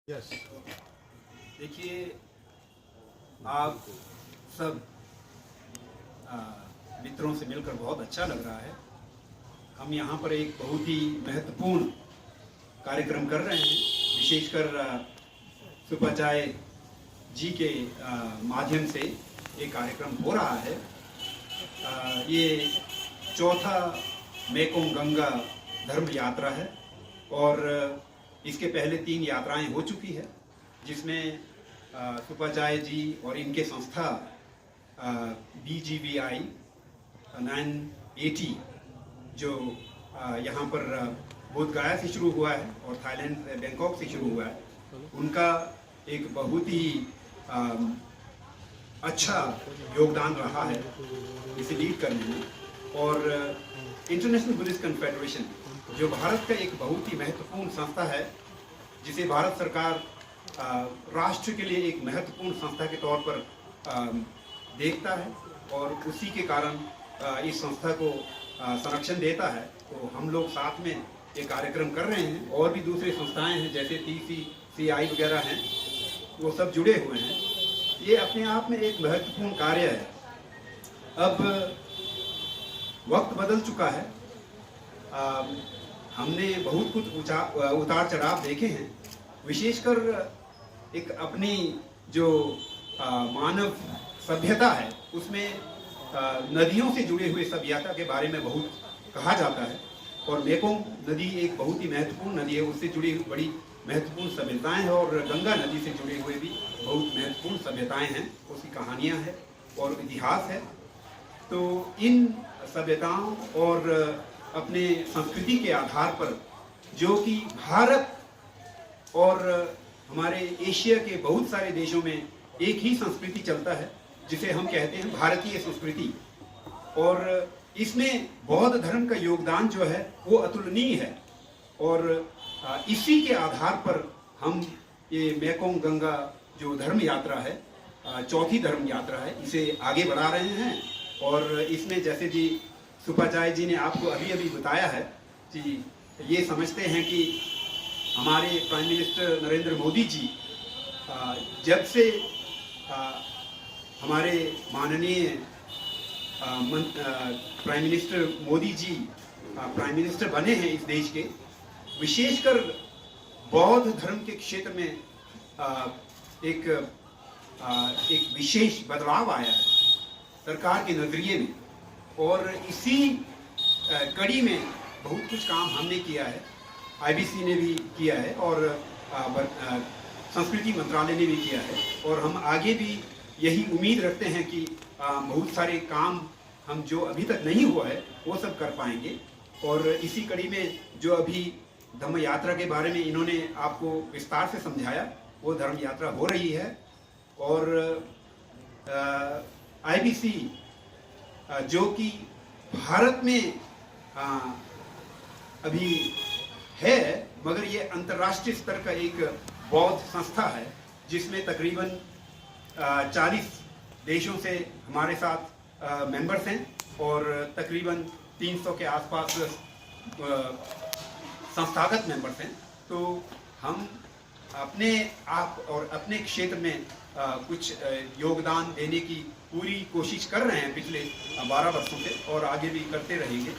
Yes. देखिए, आप सब मित्रों से मिलकर बहुत अच्छा लग रहा है। हम यहाँ पर एक बहुत ही महत्वपूर्ण कार्यक्रम कर रहे हैं, विशेषकर सुपाचार्य जी के माध्यम से एक कार्यक्रम हो रहा है। ये चौथा मेकोंग गंगा धर्म यात्रा है और इसके पहले 3 यात्राएं हो चुकी है, जिसमें सुपाचार्य जी और इनके संस्था BGVI 980 जो यहाँ पर बोधगया से शुरू हुआ है और थाईलैंड बैंकॉक से शुरू हुआ है, उनका एक बहुत ही अच्छा योगदान रहा है इसे लीड करने में। और इंटरनेशनल बुद्धिस्ट कन्फेडरेशन जो भारत का एक बहुत ही महत्वपूर्ण संस्था है, जिसे भारत सरकार राष्ट्र के लिए एक महत्वपूर्ण संस्था के तौर पर देखता है और उसी के कारण इस संस्था को संरक्षण देता है। तो हम लोग साथ में ये कार्यक्रम कर रहे हैं और भी दूसरी संस्थाएं हैं जैसे TCCI वगैरह हैं, वो सब जुड़े हुए हैं। ये अपने आप में एक महत्वपूर्ण कार्य है। अब वक्त बदल चुका है, हमने बहुत कुछ उतार चढ़ाव देखे हैं, विशेषकर एक अपनी जो मानव सभ्यता है उसमें नदियों से जुड़े हुए सभ्यता के बारे में बहुत कहा जाता है और मेकोंग नदी एक बहुत ही महत्वपूर्ण नदी है, उससे जुड़ी बड़ी महत्वपूर्ण सभ्यताएं हैं और गंगा नदी से जुड़े हुए भी बहुत महत्वपूर्ण सभ्यताएं हैं, उसकी कहानियां हैं और इतिहास है। तो इन सभ्यताओं और अपने संस्कृति के आधार पर जो कि भारत और हमारे एशिया के बहुत सारे देशों में एक ही संस्कृति चलता है, जिसे हम कहते हैं भारतीय संस्कृति, और इसमें बौद्ध धर्म का योगदान जो है वो अतुलनीय है। और इसी के आधार पर हम ये मेकोंग गंगा जो धर्म यात्रा है, चौथी धर्म यात्रा है, इसे आगे बढ़ा रहे हैं। और इसमें जैसे जी सुपाचार्य जी ने आपको अभी अभी बताया है कि ये समझते हैं कि हमारे प्राइम मिनिस्टर नरेंद्र मोदी जी जब से हमारे माननीय prime minister Modi ji prime minister बने हैं इस देश के, विशेषकर बौद्ध धर्म के क्षेत्र में एक विशेष बदलाव आया है सरकार के नजरिए में। और इसी कड़ी में बहुत कुछ काम हमने किया है, IBC ने भी किया है और संस्कृति मंत्रालय ने भी किया है, और हम आगे भी यही उम्मीद रखते हैं कि बहुत सारे काम हम जो अभी तक नहीं हुआ है वो सब कर पाएंगे। और इसी कड़ी में जो अभी धम्म यात्रा के बारे में इन्होंने आपको विस्तार से समझाया, वो धर्म यात्रा हो रही है। और IBC जो कि भारत में अभी है, मगर ये अंतर्राष्ट्रीय स्तर का एक बौद्ध संस्था है, जिसमें तकरीबन 40 देशों से हमारे साथ मेंबर्स हैं और तकरीबन 300 के आसपास संस्थागत मेंबर्स हैं। तो हम अपने आप और अपने क्षेत्र में कुछ योगदान देने की पूरी कोशिश कर रहे हैं पिछले 12 वर्षों से, और आगे भी करते रहेंगे।